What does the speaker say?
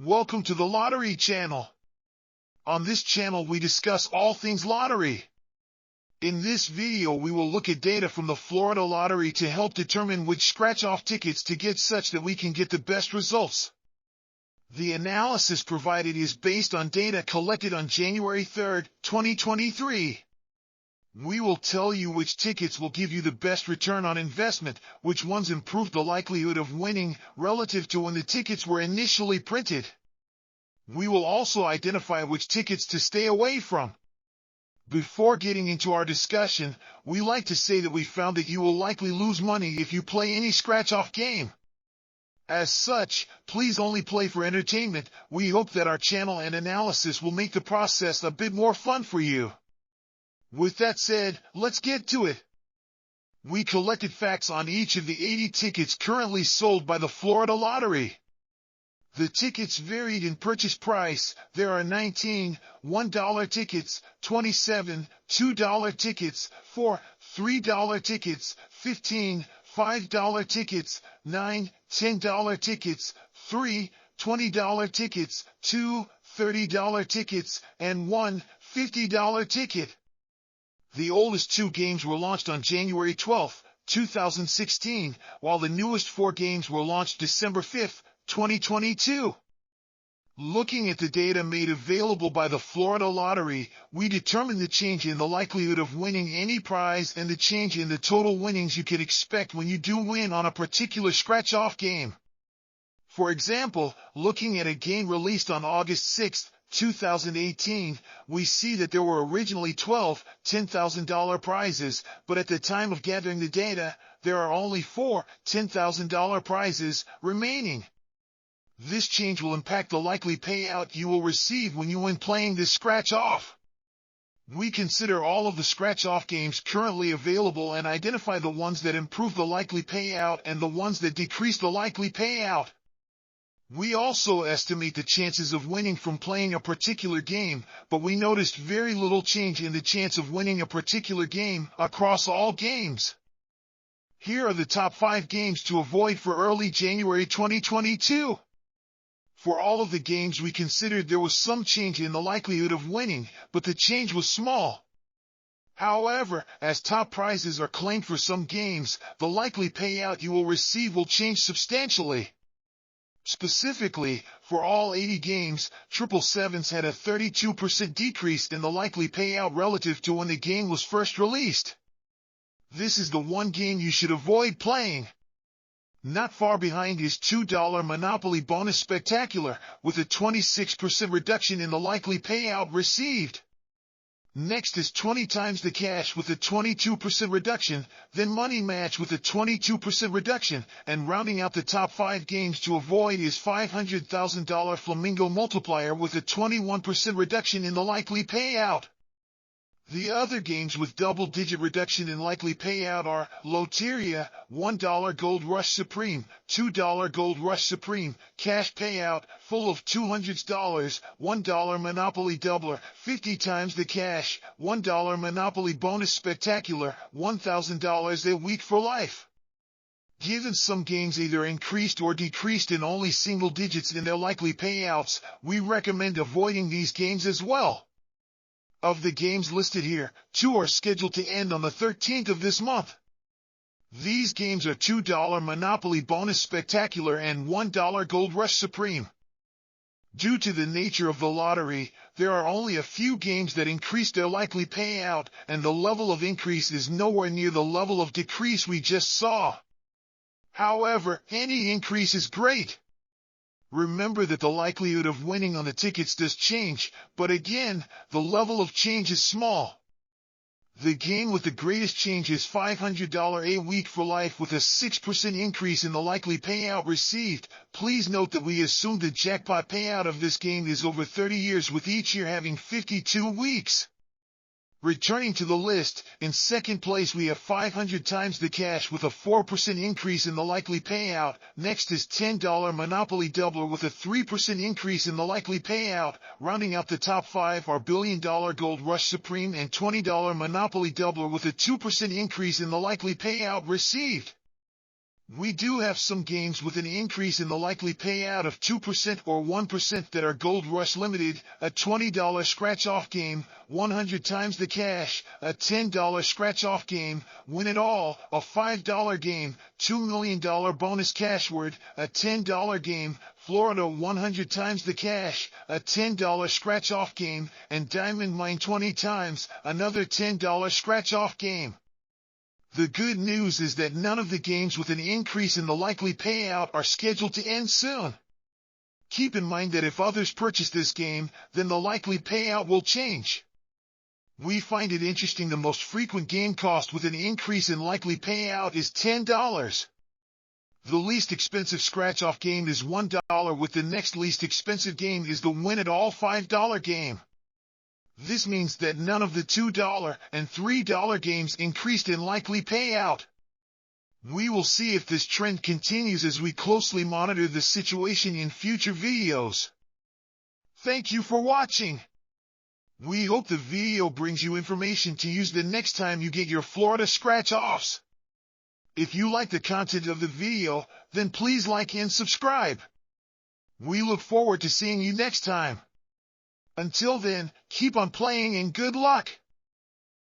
Welcome to the Lottery Channel. On this channel we discuss all things lottery. In this video we will look at data from the Florida Lottery to help determine which scratch-off tickets to get such that we can get the best results. The analysis provided is based on data collected on January 3, 2023. We will tell you which tickets will give you the best return on investment, which ones improve the likelihood of winning relative to when the tickets were initially printed. We will also identify which tickets to stay away from. Before getting into our discussion, we like to say that we found that you will likely lose money if you play any scratch-off game. As such, please only play for entertainment. We hope that our channel and analysis will make the process a bit more fun for you. With that said, let's get to it. We collected facts on each of the 80 tickets currently sold by the Florida Lottery. The tickets varied in purchase price. There are 19 $1 tickets, 27 $2 tickets, 4 $3 tickets, 15 $5 tickets, 9 $10 tickets, 3 $20 tickets, 2 $30 tickets, and 1 $50 ticket. The oldest two games were launched on January 12, 2016, while the newest four games were launched December 5, 2022. Looking at the data made available by the Florida Lottery, we determined the change in the likelihood of winning any prize and the change in the total winnings you can expect when you do win on a particular scratch-off game. For example, looking at a game released on August 6, 2018, we see that there were originally 12 $10,000 prizes, but at the time of gathering the data, there are only 4 $10,000 prizes remaining. This change will impact the likely payout you will receive when you win playing this scratch-off. We consider all of the scratch-off games currently available and identify the ones that improve the likely payout and the ones that decrease the likely payout. We also estimate the chances of winning from playing a particular game, but we noticed very little change in the chance of winning a particular game across all games. Here are the top 5 games to avoid for early January 2022. For all of the games we considered there was some change in the likelihood of winning, but the change was small. However, as top prizes are claimed for some games, the likely payout you will receive will change substantially. Specifically, for all 80 games, 777s had a 32% decrease in the likely payout relative to when the game was first released. This is the one game you should avoid playing. Not far behind is $2 Monopoly Bonus Spectacular, with a 26% reduction in the likely payout received. Next is 20 times the cash with a 22% reduction, then Money Match with a 22% reduction, and rounding out the top 5 games to avoid is $500,000 Flamingo Multiplier with a 21% reduction in the likely payout. The other games with double-digit reduction in likely payout are Loteria, $1 Gold Rush Supreme, $2 Gold Rush Supreme, Cash Payout, full of $200, $1 Monopoly Doubler, 50 times the cash, $1 Monopoly Bonus Spectacular, $1,000 a week for life. Given some games either increased or decreased in only single digits in their likely payouts, we recommend avoiding these games as well. Of the games listed here, 2 are scheduled to end on the 13th of this month. These games are $2 Monopoly Bonus Spectacular and $1 Gold Rush Supreme. Due to the nature of the lottery, there are only a few games that increase their likely payout, and the level of increase is nowhere near the level of decrease we just saw. However, any increase is great. Remember that the likelihood of winning on the tickets does change, but again, the level of change is small. The game with the greatest change is $500 a week for life with a 6% increase in the likely payout received. Please note that we assume the jackpot payout of this game is over 30 years with each year having 52 weeks. Returning to the list, in second place we have 500 times the cash with a 4% increase in the likely payout. Next is $10 Monopoly Doubler with a 3% increase in the likely payout. Rounding out the top 5 are $1 billion Gold Rush Supreme and $20 Monopoly Doubler with a 2% increase in the likely payout received. We do have some games with an increase in the likely payout of 2% or 1% that are Gold Rush Limited, a $20 scratch-off game, 100 times the cash, a $10 scratch-off game, Win It All, a $5 game, $2 million bonus cash word, a $10 game, Florida 100 times the cash, a $10 scratch-off game, and Diamond Mine 20 times, another $10 scratch-off game. The good news is that none of the games with an increase in the likely payout are scheduled to end soon. Keep in mind that if others purchase this game, then the likely payout will change. We find it interesting the most frequent game cost with an increase in likely payout is $10. The least expensive scratch-off game is $1, with the next least expensive game is the Win It All $5 game. This means that none of the $2 and $3 games increased in likely payout. We will see if this trend continues as we closely monitor the situation in future videos. Thank you for watching. We hope the video brings you information to use the next time you get your Florida scratch-offs. If you like the content of the video, then please like and subscribe. We look forward to seeing you next time. Until then, keep on playing and good luck!